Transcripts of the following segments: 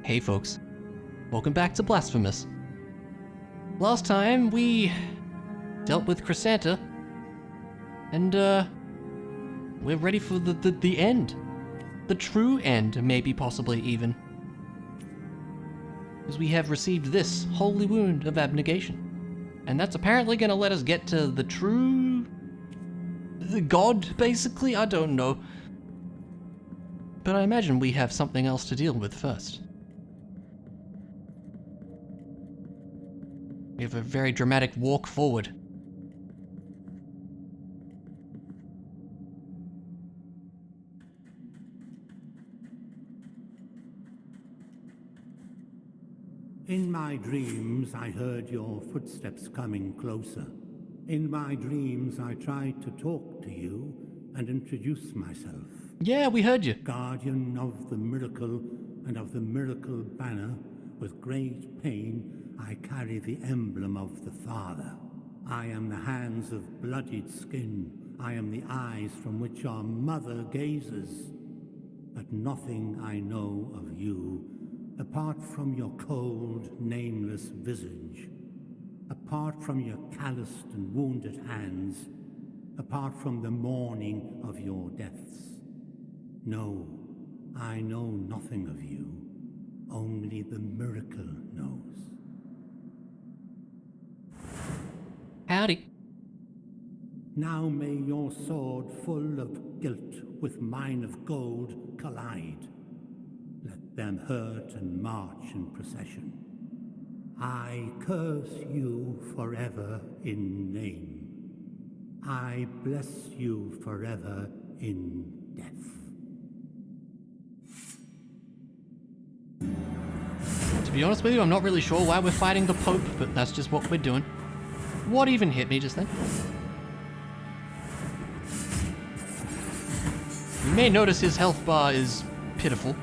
Hey folks, welcome back to Blasphemous. Last time we dealt with Chrysanta, and we're ready for the end. The true end, maybe possibly even. Because we have received this holy wound of abnegation. And that's apparently gonna let us get to the true... the God, basically? I don't know. But I imagine we have something else to deal with first. We have a very dramatic walk forward. In my dreams, I heard your footsteps coming closer. In my dreams, I tried to talk to you and introduce myself. Yeah, we heard you. Guardian of the miracle and of the miracle banner, with great pain, I carry the emblem of the Father. I am the hands of bloodied skin. I am the eyes from which our mother gazes. But nothing I know of you, apart from your cold, nameless visage, apart from your calloused and wounded hands, apart from the mourning of your deaths. No, I know nothing of you. Only the miracle knows. Howdy. Now may your sword full of guilt with mine of gold collide. Let them hurt and march in procession. I curse you forever in name. I bless you forever in death. To be honest with you, I'm not really sure why we're fighting the Pope, but that's just what we're doing. What even hit me just then? You may notice his health bar is pitiful.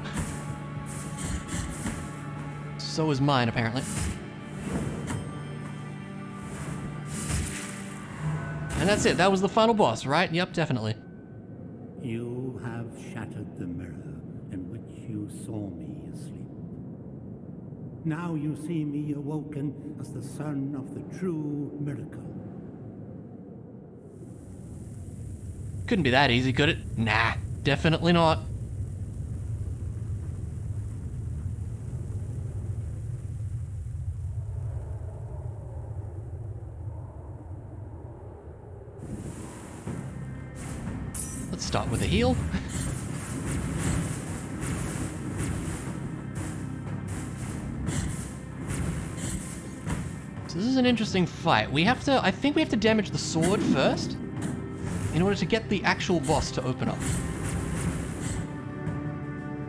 So is mine, apparently. And that's it. That was the final boss, right? Yep, definitely. You have shattered the mirror in which you saw me asleep. Now you see me awoken as the son of the true miracle. Couldn't be that easy, could it? Nah, definitely not. Let's start with a heal. So this is an interesting fight. I think we have to damage the sword first in order to get the actual boss to open up.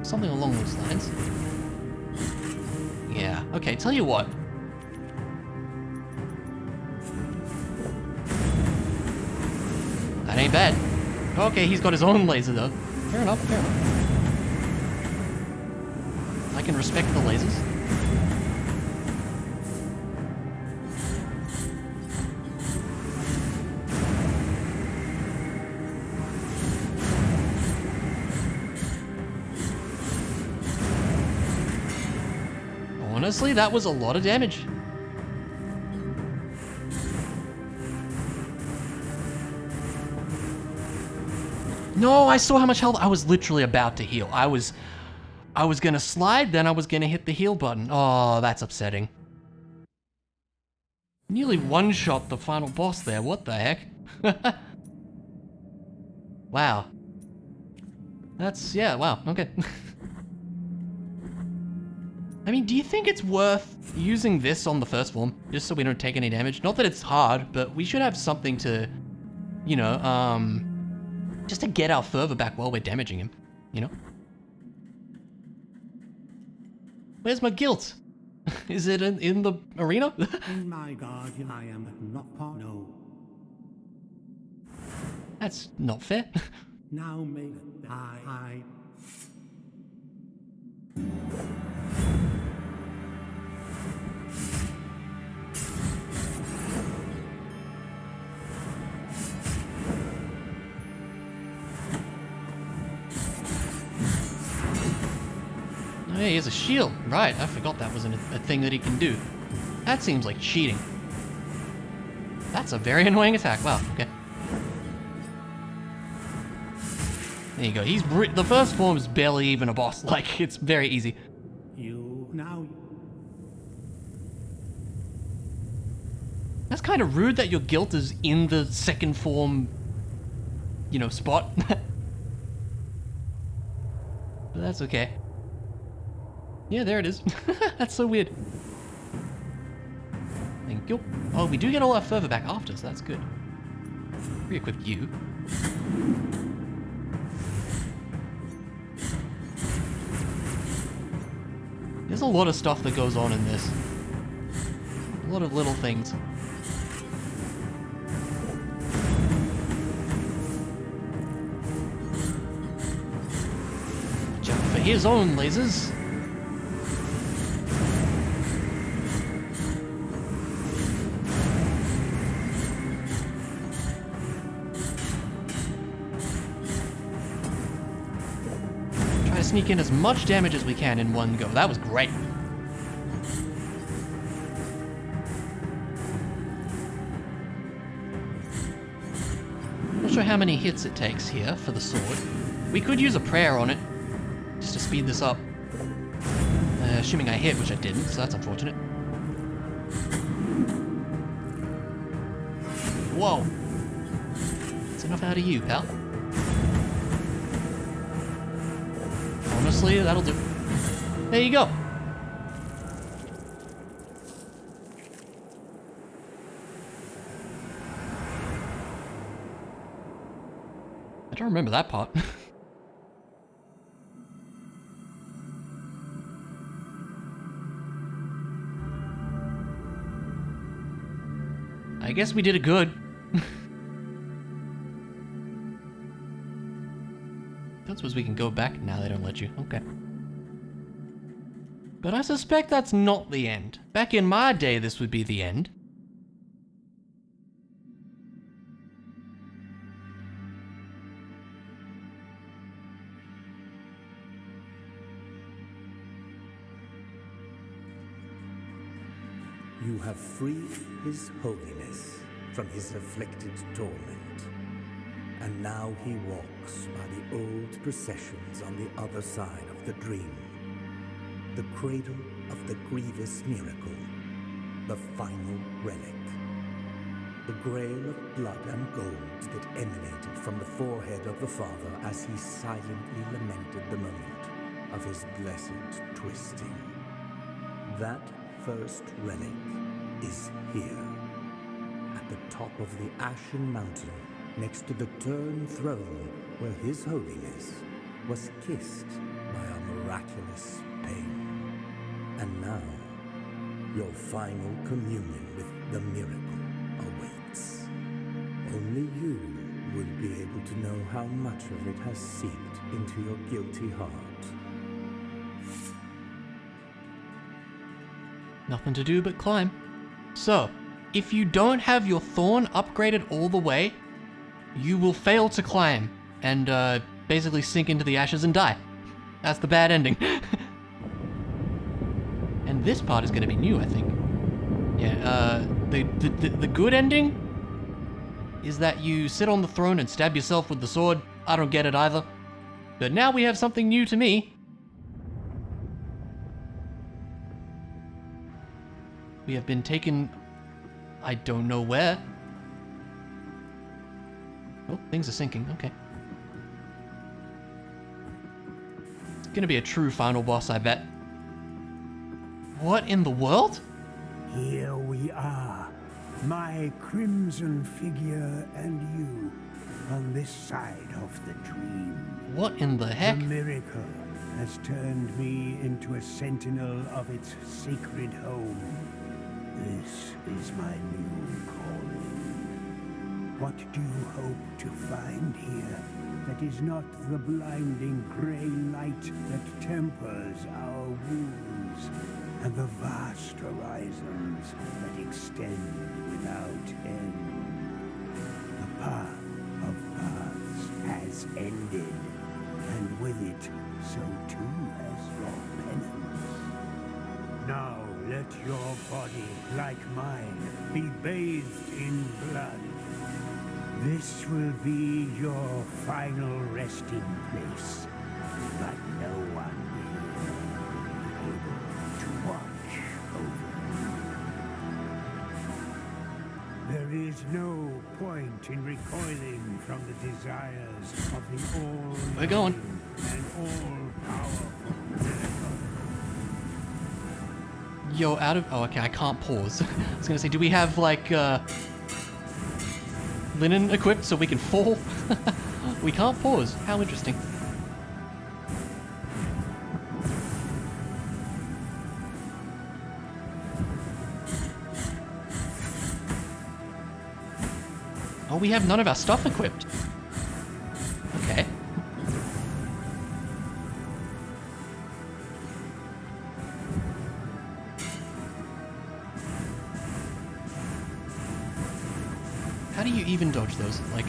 Something along those lines. Yeah, okay, tell you what. That ain't bad. Okay, he's got his own laser though. Fair enough, fair enough. I can respect the lasers. Honestly, that was a lot of damage. No, I saw how much health. I was literally about to heal. I was gonna slide, then I was gonna hit the heal button. Oh, that's upsetting. Nearly one-shot the final boss there. What the heck? Wow. Yeah, wow, okay. I mean, do you think it's worth using this on the first form, just so we don't take any damage? Not that it's hard, but we should have something to, you know, just to get our fervor back while we're damaging him, you know? Where's my guilt? Is it in the arena? In my guardian, I am not part. No. That's not fair. Now may I. Hey, he has a shield. Right, I forgot that was a thing that he can do. That seems like cheating. That's a very annoying attack. Wow, okay. There you go. The first form is barely even a boss. Like, it's very easy. You now. That's kind of rude that your guilt is in the second form, you know, spot. But that's okay. Yeah, there it is. That's so weird. Thank you. Oh, we do get a lot further back after, so that's good. Re-equip you. There's a lot of stuff that goes on in this. A lot of little things. Watch out for his own lasers. Sneak in as much damage as we can in one go. That was great. Not sure how many hits it takes here for the sword. We could use a prayer on it, just to speed this up. Assuming I hit, which I didn't, so that's unfortunate. Whoa. That's enough out of you, pal. Honestly, that'll do. There you go. I don't remember that part. I guess we did it good. Don't suppose we can go back? Now they don't let you. Okay. But I suspect that's not the end. Back in my day, this would be the end. You have freed His Holiness from his afflicted torment. And now he walks by the old processions on the other side of the dream. The cradle of the grievous miracle, the final relic. The grail of blood and gold that emanated from the forehead of the Father as he silently lamented the moment of his blessed twisting. That first relic is here, at the top of the Ashen Mountain, next to the turned throne where His Holiness was kissed by a miraculous pain. And now, your final communion with the miracle awaits. Only you will be able to know how much of it has seeped into your guilty heart. Nothing to do but climb. So, if you don't have your thorn upgraded all the way, you will fail to climb and basically sink into the ashes and die. That's the bad ending. And this part is going to be new, I think. Yeah, the good ending is that you sit on the throne and stab yourself with the sword. I don't get it either. But now we have something new to me. We have been taken, I don't know where. Oh, things are sinking, okay. It's gonna be a true final boss, I bet. What in the world? Here we are, my crimson figure and you, on this side of the dream. What in the heck? The miracle has turned me into a sentinel of its sacred home. This is my new calling. What do you hope to find here that is not the blinding gray light that tempers our wounds, and the vast horizons that extend without end? The path of paths has ended, and with it, so too has your penance. Now let your body, like mine, be bathed in blood. This will be your final resting place, but no one will be able to watch over you. There is no point in recoiling from the desires of the all-knowing We're going. and all-powerful miracle. Yo, out of... Oh, okay, I can't pause. I was gonna say, do we have, like, linen equipped so we can fall? We can't pause. How interesting. Oh, we have none of our stuff equipped. Okay. How do you even dodge those? Like...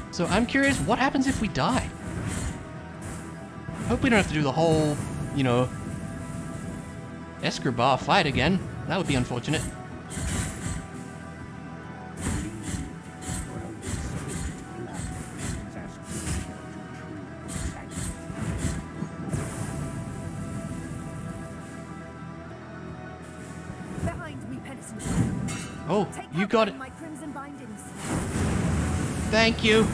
So I'm curious, what happens if we die? Hope we don't have to do the whole, you know, Escobar fight again. That would be unfortunate. Behind me, Penitent. Oh, Take you cover got in it. my crimson bindings. Thank you.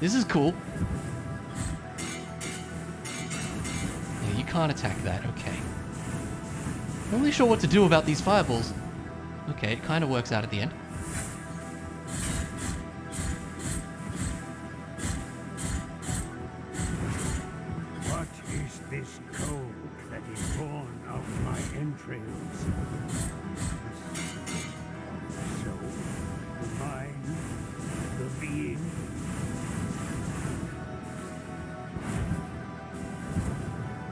This is cool. Yeah, you can't attack that. Okay. Not really sure what to do about these fireballs. Okay, it kind of works out at the end. What is this cold that is born of my entrails? The soul, the mind, the being.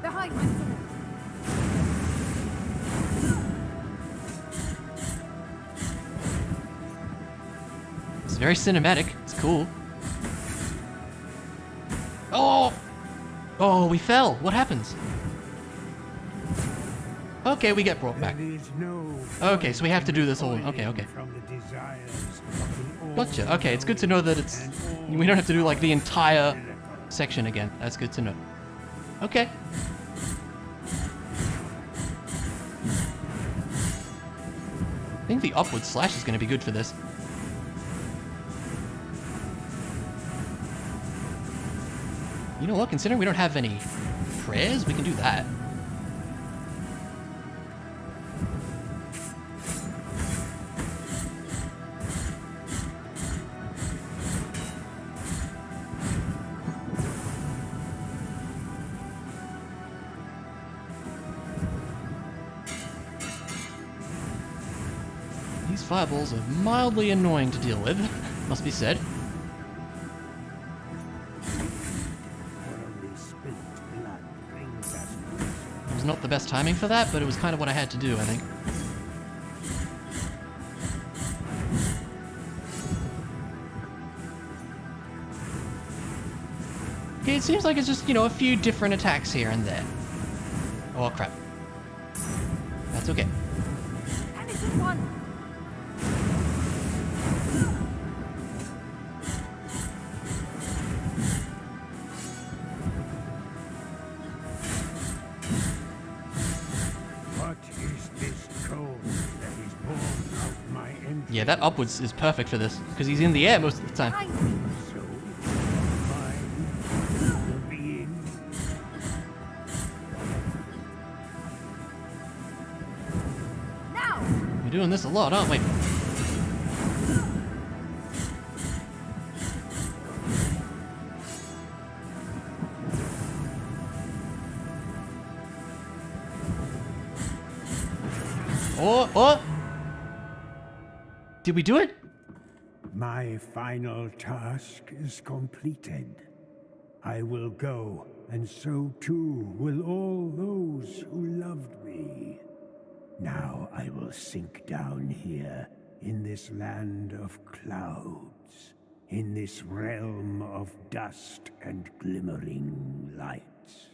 Behind my sword. It's very cinematic. It's cool. Oh! Oh, we fell. What happens? Okay, we get brought back. There is no Okay, so we have to do this all. point Okay, okay. from the desires of the Gotcha. Okay, it's good to know that it's... We don't have to do, like, the entire section again. That's good to know. Okay. I think the upward slash is going to be good for this. You know what? Considering we don't have any prayers, we can do that. These fireballs are mildly annoying to deal with, must be said. only spilt blood brings us closer. It was not the best timing for that, but it was kind of what I had to do, I think. Okay, it seems like it's just, you know, a few different attacks here and there. Oh, crap. That's okay. Penitent one. What is this cold that is born of my entrails? Yeah, that upwards is perfect for this, because he's in the air most of the time. Behind me. Soul, mind, the being. Now. We're doing this a lot, aren't we? Oh! Did we do it? My final task is completed. I will go, and so too will all those who loved me. Now I will sink down here in this land of clouds, in this realm of dust and glimmering lights.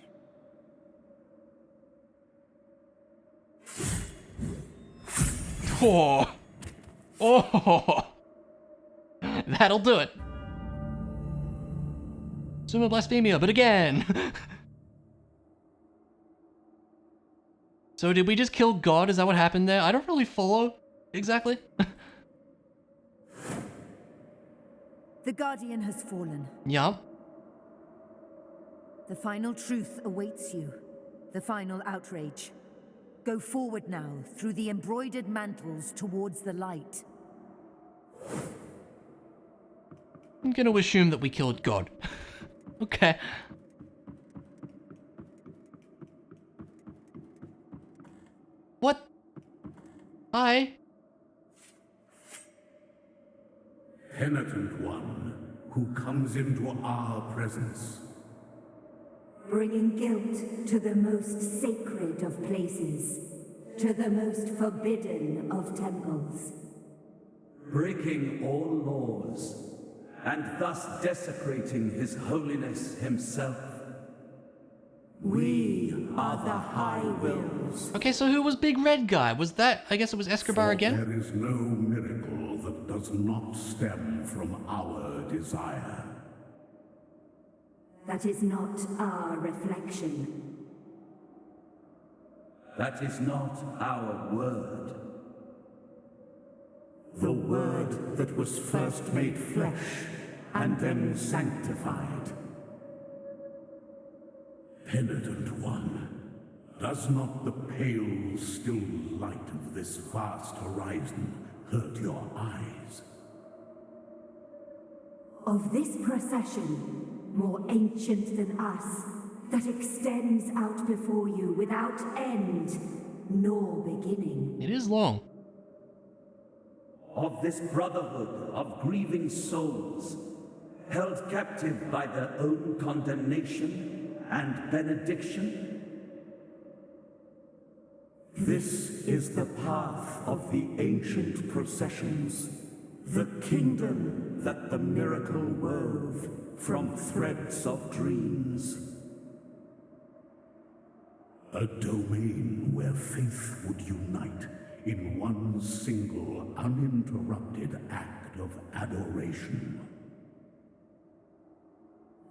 Oh. Oh. That'll do it. Summa Blasphemia, but again. So did we just kill God? Is that what happened there? I don't really follow exactly. The Guardian has fallen. Yeah. The final truth awaits you. The final outrage. Go forward now, through the embroidered mantles towards the light. I'm gonna assume that we killed God. Okay. What? Hi. Penitent one, who comes into our presence. Bringing guilt to the most sacred of places, to the most forbidden of temples. Breaking all laws, and thus desecrating His Holiness himself. We are the High Wills. Okay, so who was Big Red Guy? Was that, I guess it was Escobar again? There is no miracle that does not stem from our desire. That is not our reflection. That is not our word. The Word that was first made flesh and then sanctified. Penitent one, does not the pale, still light of this vast horizon hurt your eyes? Of this procession, more ancient than us, that extends out before you without end nor beginning. It is long. Of this brotherhood of grieving souls, held captive by their own condemnation and benediction. This is the path of the ancient processions, the kingdom that the miracle wove from threads of dreams. A domain where faith would unite in one single, uninterrupted act of adoration.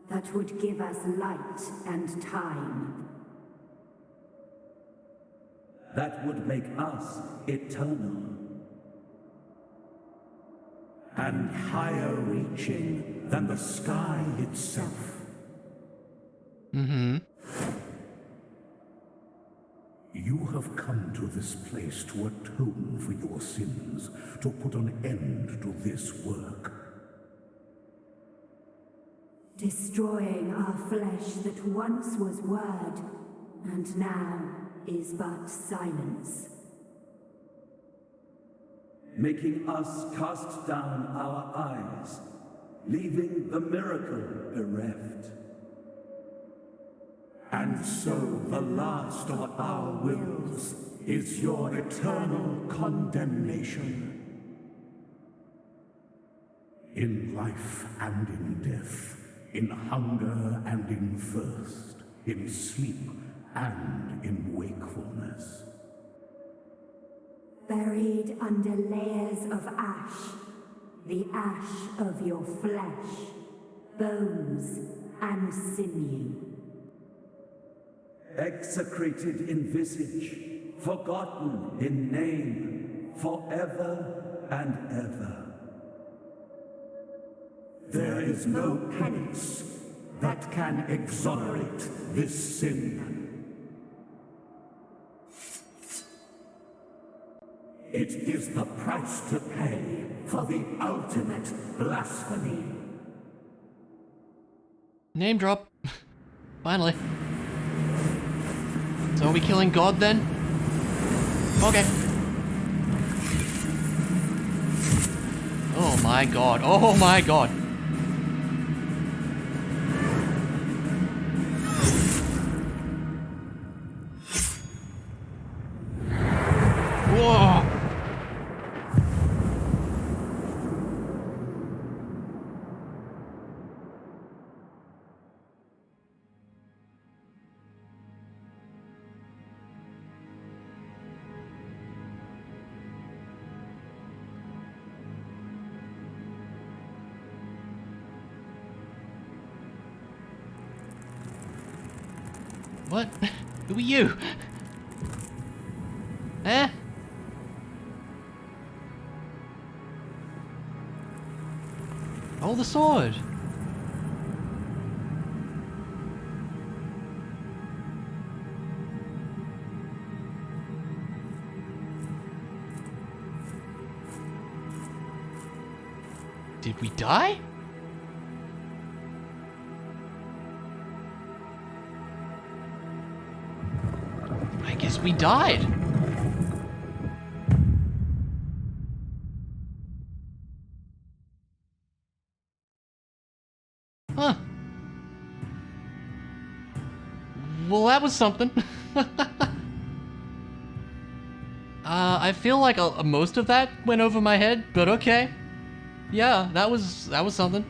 That would give us light and time. That would make us eternal. And higher reaching than the sky itself. Mm-hmm. You have come to this place to atone for your sins, to put an end to this work. Destroying our flesh that once was word, and now is but silence. Making us cast down our eyes, leaving the miracle bereft. And so the last of our wills is your eternal condemnation. In life and in death, in hunger and in thirst, in sleep and in wakefulness. Buried under layers of ash, the ash of your flesh, bones and sinew. Execrated in visage, forgotten in name, forever and ever. There is no penance that can exonerate this sin. It is the price to pay for the ultimate blasphemy. Name drop. Finally. So are we killing God then? Okay. Oh my god. Oh my god. What? Who are you? Eh? Oh, the sword! Did we die? I guess we died. Huh. Well, that was something. I feel like most of that went over my head, but okay. Yeah, that was something.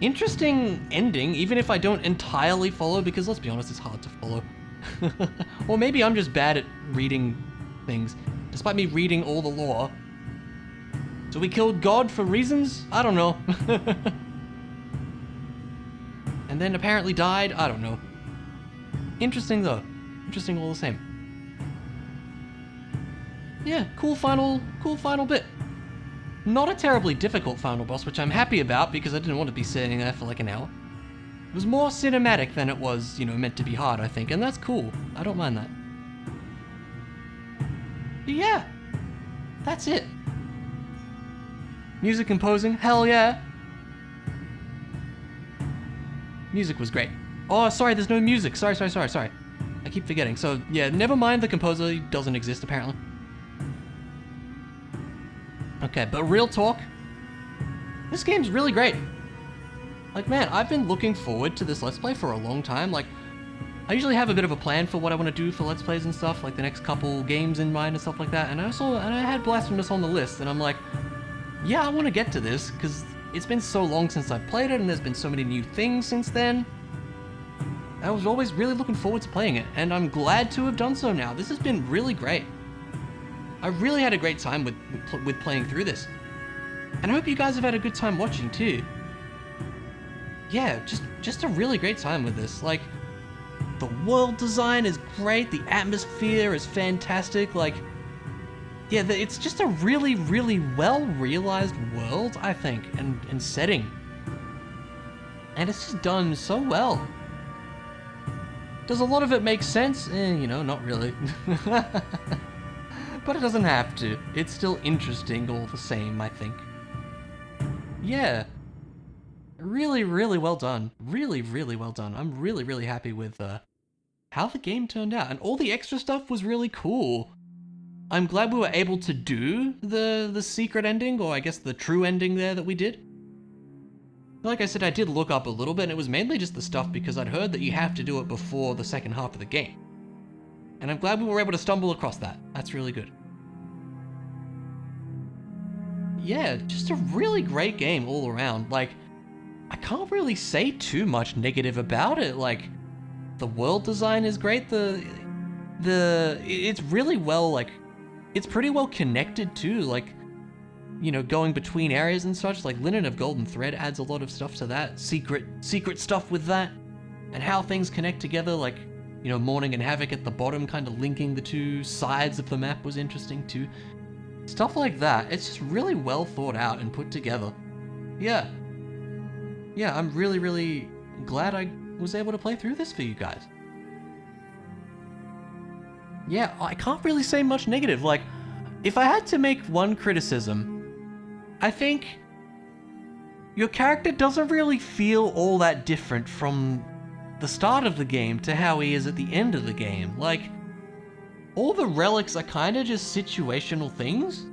Interesting ending, even if I don't entirely follow, because let's be honest, it's hard to follow. Or maybe I'm just bad at reading things, despite me reading all the lore. So we killed God for reasons? I don't know. And then apparently died? I don't know. Interesting though. Interesting all the same. Yeah, cool final bit. Not a terribly difficult final boss, which I'm happy about because I didn't want to be sitting there for like an hour. It was more cinematic than it was, you know, meant to be hard, I think, and that's cool. I don't mind that. But yeah, that's it. Music composing, hell yeah. Music was great. Oh, sorry, there's no music. Sorry. I keep forgetting. So yeah, never mind the composer, he doesn't exist apparently. Okay, but real talk, this game's really great. Like, man, I've been looking forward to this Let's Play for a long time. Like, I usually have a bit of a plan for what I want to do for Let's Plays and stuff, like the next couple games in mind and stuff like that. And I had Blasphemous on the list, and I'm like, yeah, I want to get to this, because it's been so long since I've played it, and there's been so many new things since then. I was always really looking forward to playing it, and I'm glad to have done so now. This has been really great. I really had a great time with playing through this. And I hope you guys have had a good time watching too. Yeah, just a really great time with this. Like, the world design is great, the atmosphere is fantastic, like, yeah, it's just a really, really well-realized world, I think, and setting. And it's just done so well. Does a lot of it make sense? You know, not really. But it doesn't have to. It's still interesting all the same, I think. Yeah. Really, really well done. Really, really well done. I'm really, really happy with how the game turned out. And all the extra stuff was really cool. I'm glad we were able to do the secret ending, or I guess the true ending there that we did. Like I said, I did look up a little bit, and it was mainly just the stuff because I'd heard that you have to do it before the second half of the game. And I'm glad we were able to stumble across that. That's really good. Yeah, just a really great game all around. Like, I can't really say too much negative about it. Like, the world design is great. It's really well, like, it's pretty well connected too. Like, you know, going between areas and such. Like, Linen of Golden Thread adds a lot of stuff to that. Secret stuff with that. And how things connect together, like, you know, Mourning and Havoc at the bottom, kind of linking the two sides of the map was interesting too. Stuff like that, it's just really well thought out and put together. Yeah. Yeah, I'm really, really glad I was able to play through this for you guys. Yeah, I can't really say much negative. Like, if I had to make one criticism, I think your character doesn't really feel all that different from the start of the game to how he is at the end of the game. Like, all the relics are kind of just situational things.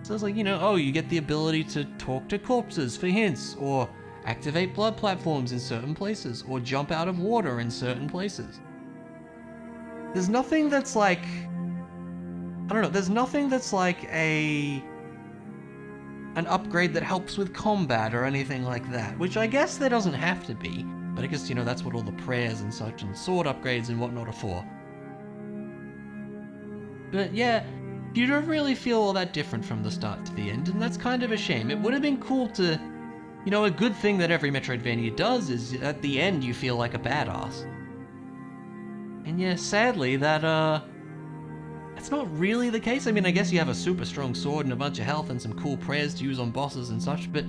So it's like, you know, oh, you get the ability to talk to corpses for hints, or activate blood platforms in certain places, or jump out of water in certain places. There's nothing that's like, I don't know, there's nothing that's like an upgrade that helps with combat or anything like that, which I guess there doesn't have to be, but I guess, you know, that's what all the prayers and such and sword upgrades and whatnot are for. But yeah, you don't really feel all that different from the start to the end, and that's kind of a shame. It would have been cool to You know, a good thing that every Metroidvania does is at the end you feel like a badass. And yeah, sadly, that's not really the case. I mean, I guess you have a super strong sword and a bunch of health and some cool prayers to use on bosses and such, but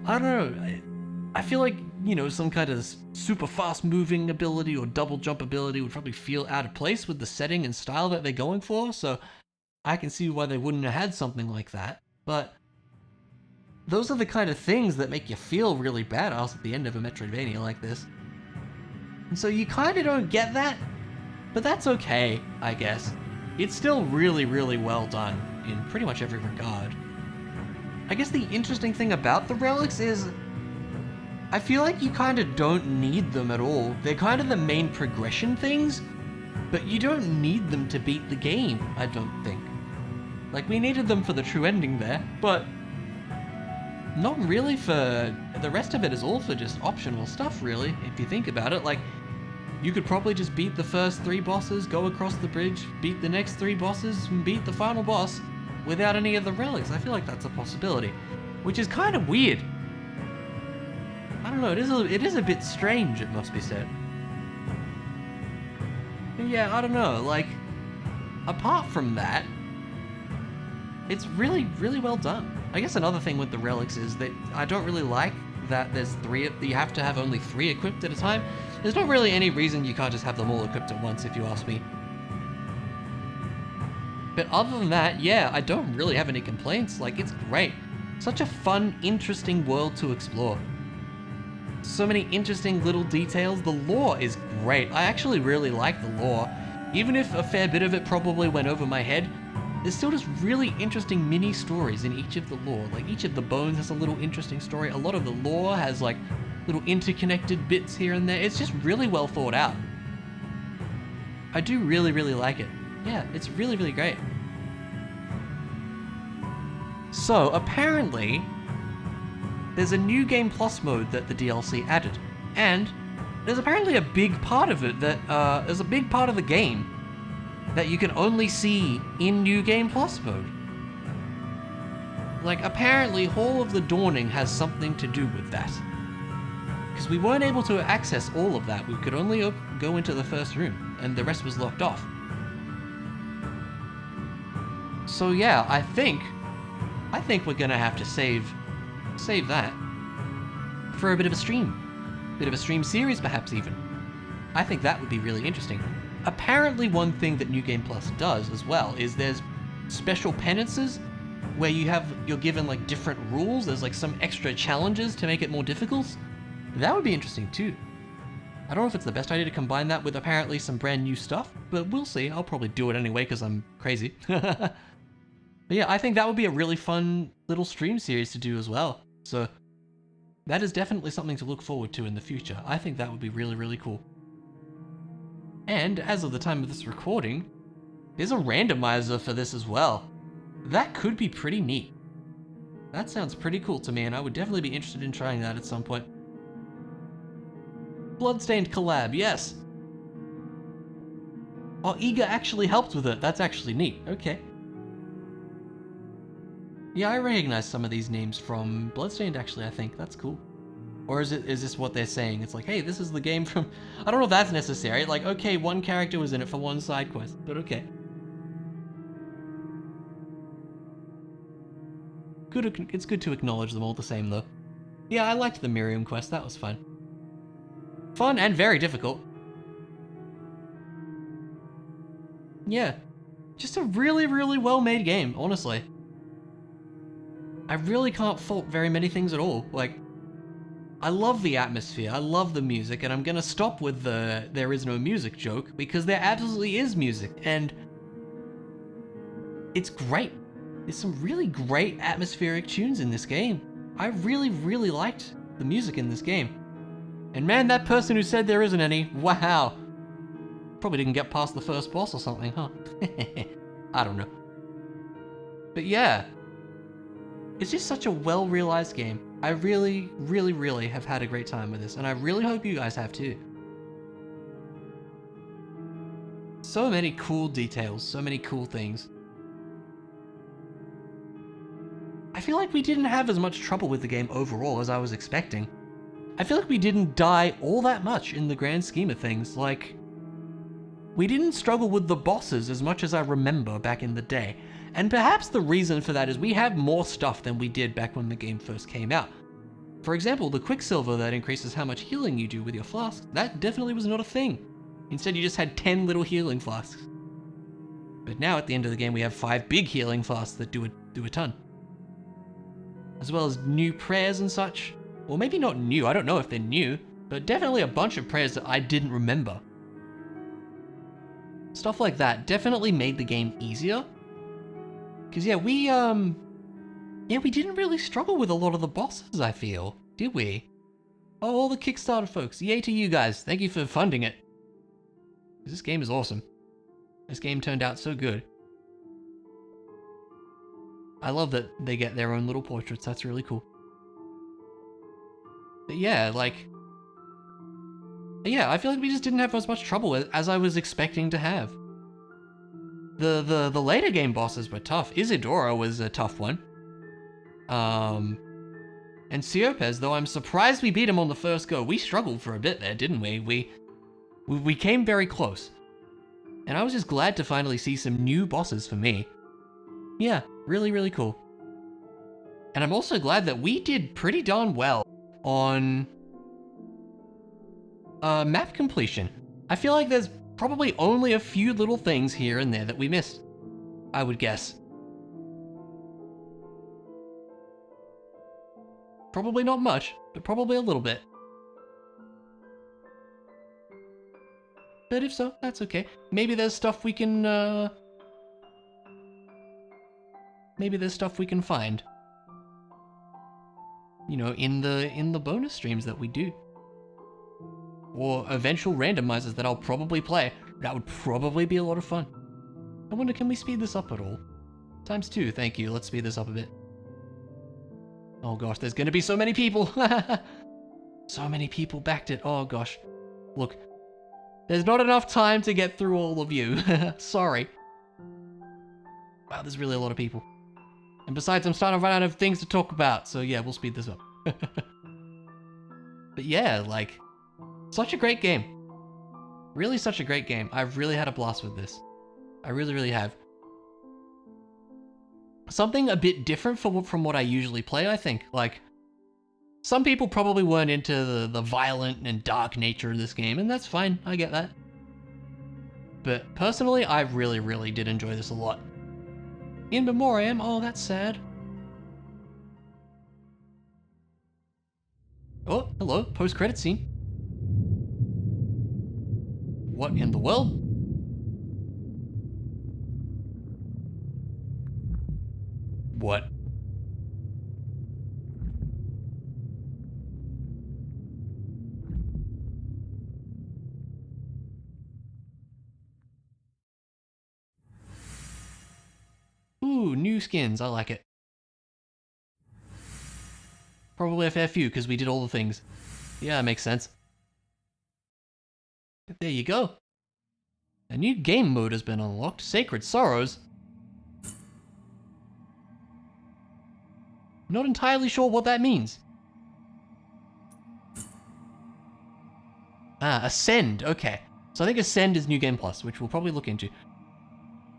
I don't know. I feel like, you know, some kind of super fast moving ability or double jump ability would probably feel out of place with the setting and style that they're going for, so I can see why they wouldn't have had something like that. But those are the kind of things that make you feel really badass at the end of a Metroidvania like this. And so you kind of don't get that, but that's okay, I guess. It's still really, really well done in pretty much every regard. I guess the interesting thing about the relics is I feel like you kind of don't need them at all. They're kind of the main progression things, but you don't need them to beat the game, I don't think. Like, we needed them for the true ending there, but not really for... The rest of it is all for just optional stuff, really, if you think about it. Like, you could probably just beat the first 3 bosses, go across the bridge, beat the next 3 bosses, and beat the final boss without any of the relics. I feel like that's a possibility, which is kind of weird. I don't know, it is a bit strange, it must be said. But yeah, I don't know, like, apart from that, it's really, really well done. I guess another thing with the relics is that I don't really like that there's 3, you have to have only 3 equipped at a time. There's not really any reason you can't just have them all equipped at once, if you ask me. But other than that, yeah, I don't really have any complaints. Like, it's great. Such a fun, interesting world to explore. So many interesting little details. The lore is great. I actually really like the lore. Even if a fair bit of it probably went over my head, there's still just really interesting mini stories in each of the lore. Like, each of the bones has a little interesting story. A lot of the lore has, like, little interconnected bits here and there. It's just really well thought out. I do really, really like it. Yeah, it's really, really great. So, apparently, there's a new Game Plus mode that the DLC added. And there's apparently a big part of it that, there's a big part of the game that you can only see in New Game Plus mode. Like, apparently Hall of the Dawning has something to do with that. Because we weren't able to access all of that. We could only go into the first room, and the rest was locked off. So yeah, I think we're gonna have to save that for a bit of a stream. Bit of a stream series, perhaps even. I think that would be really interesting. Apparently one thing that New Game Plus does as well is there's special penances where you're given like different rules. There's like some extra challenges to make it more difficult. That would be interesting too. I don't know if it's the best idea to combine that with apparently some brand new stuff, but we'll see. I'll probably do it anyway because I'm crazy. But yeah, I think that would be a really fun little stream series to do as well. So that is definitely something to look forward to in the future. I think that would be really, really cool. And as of the time of this recording, there's a randomizer for this as well. That could be pretty neat. That sounds pretty cool to me, and I would definitely be interested in trying that at some point. Bloodstained collab, yes. Oh, Iga actually helped with it. That's actually neat. Okay. Yeah, I recognize some of these names from Bloodstained, actually, I think. That's cool. Or is this what they're saying? It's like, hey, this is the game from... I don't know if that's necessary. Like, okay, one character was in it for one side quest, but okay. It's good to acknowledge them all the same, though. Yeah, I liked the Miriam quest. That was fun. Fun and very difficult. Yeah. Just a really, really well-made game, honestly. I really can't fault very many things at all. Like, I love the atmosphere, I love the music, and I'm gonna stop with the there is no music joke, because there absolutely is music, and it's great. There's some really great atmospheric tunes in this game. I really, really liked the music in this game. And man, that person who said there isn't any, wow. Probably didn't get past the first boss or something, huh? I don't know. But yeah, it's just such a well-realized game. I really, really, really have had a great time with this, and I really hope you guys have too. So many cool details, so many cool things. I feel like we didn't have as much trouble with the game overall as I was expecting. I feel like we didn't die all that much in the grand scheme of things. Like, we didn't struggle with the bosses as much as I remember back in the day. And perhaps the reason for that is we have more stuff than we did back when the game first came out. For example, the Quicksilver that increases how much healing you do with your flasks, that definitely was not a thing. Instead, you just had 10 little healing flasks. But now at the end of the game, we have 5 big healing flasks that do a ton. As well as new prayers and such. Well, maybe not new, I don't know if they're new, but definitely a bunch of prayers that I didn't remember. Stuff like that definitely made the game easier. Cause yeah, we didn't really struggle with a lot of the bosses, I feel, did we? Oh, all the Kickstarter folks, yay to you guys, thank you for funding it. This game is awesome. This game turned out so good. I love that they get their own little portraits, that's really cool. But yeah, I feel like we just didn't have as much trouble as I was expecting to have. The later game bosses were tough. Isidora was a tough one. And Siopes, though I'm surprised we beat him on the first go. We struggled for a bit there, didn't we? We came very close. And I was just glad to finally see some new bosses for me. Yeah, really, really cool. And I'm also glad that we did pretty darn well on map completion. I feel like there's probably only a few little things here and there that we missed, I would guess. Probably not much, but probably a little bit. But if so, that's okay. Maybe there's stuff we can, find. You know, in the bonus streams that we do. Or eventual randomizers that I'll probably play. That would probably be a lot of fun. I wonder, can we speed this up at all? ×2, thank you. Let's speed this up a bit. Oh gosh, there's gonna be so many people! So many people backed it. Oh gosh. Look, there's not enough time to get through all of you. Sorry. Wow, there's really a lot of people. And besides, I'm starting to run out of things to talk about, so yeah, we'll speed this up. But yeah, like, such a great game. Really such a great game. I've really had a blast with this. I really, really have. Something a bit different from what I usually play, I think. Like, some people probably weren't into the violent and dark nature of this game, and that's fine, I get that. But personally, I really, really did enjoy this a lot. In memoriam, oh, that's sad. Oh, hello, post-credit scene. What in the world? What? Ooh, new skins, I like it. Probably a fair few, because we did all the things. Yeah, that makes sense. There you go. A new game mode has been unlocked, Sacred Sorrows. Not entirely sure what that means. Ah, Ascend, okay. So I think Ascend is New Game Plus, which we'll probably look into.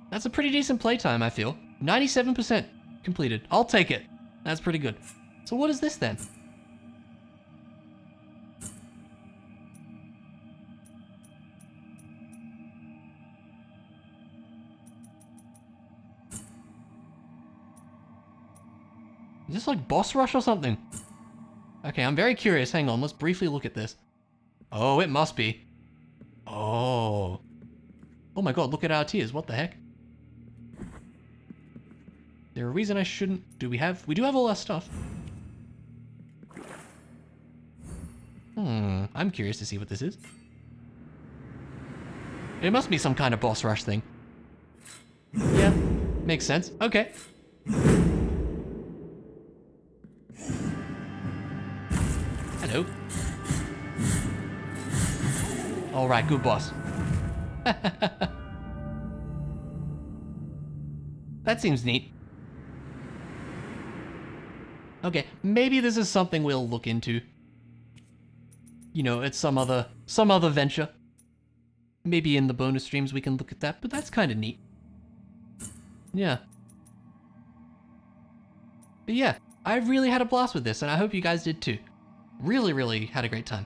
That's a pretty decent playtime, I feel. 97% completed. I'll take it. That's pretty good. So what is this then? Is this like boss rush or something? Okay, I'm very curious. Hang on, let's briefly look at this. Oh, it must be. Oh. Oh my god, look at our tiers. What the heck? Is there a reason I shouldn't? We do have all our stuff. I'm curious to see what this is. It must be some kind of boss rush thing. Yeah, makes sense. Okay. Hello. Alright, good boss. That seems neat. Okay, maybe this is something we'll look into. You know, it's some other venture. Maybe in the bonus streams we can look at that, but that's kind of neat. Yeah. But yeah, I really had a blast with this, and I hope you guys did too. Really, really had a great time.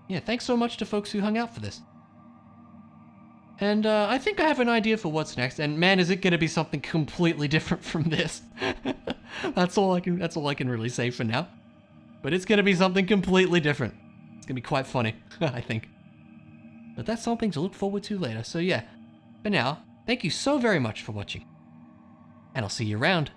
Yeah, thanks so much to folks who hung out for this. And I think I have an idea for what's next, and man, is it gonna be something completely different from this. That's all I can really say for now. But it's gonna be something completely different. It's gonna be quite funny, I think. But that's something to look forward to later. So yeah, for now, thank you so very much for watching. And I'll see you around.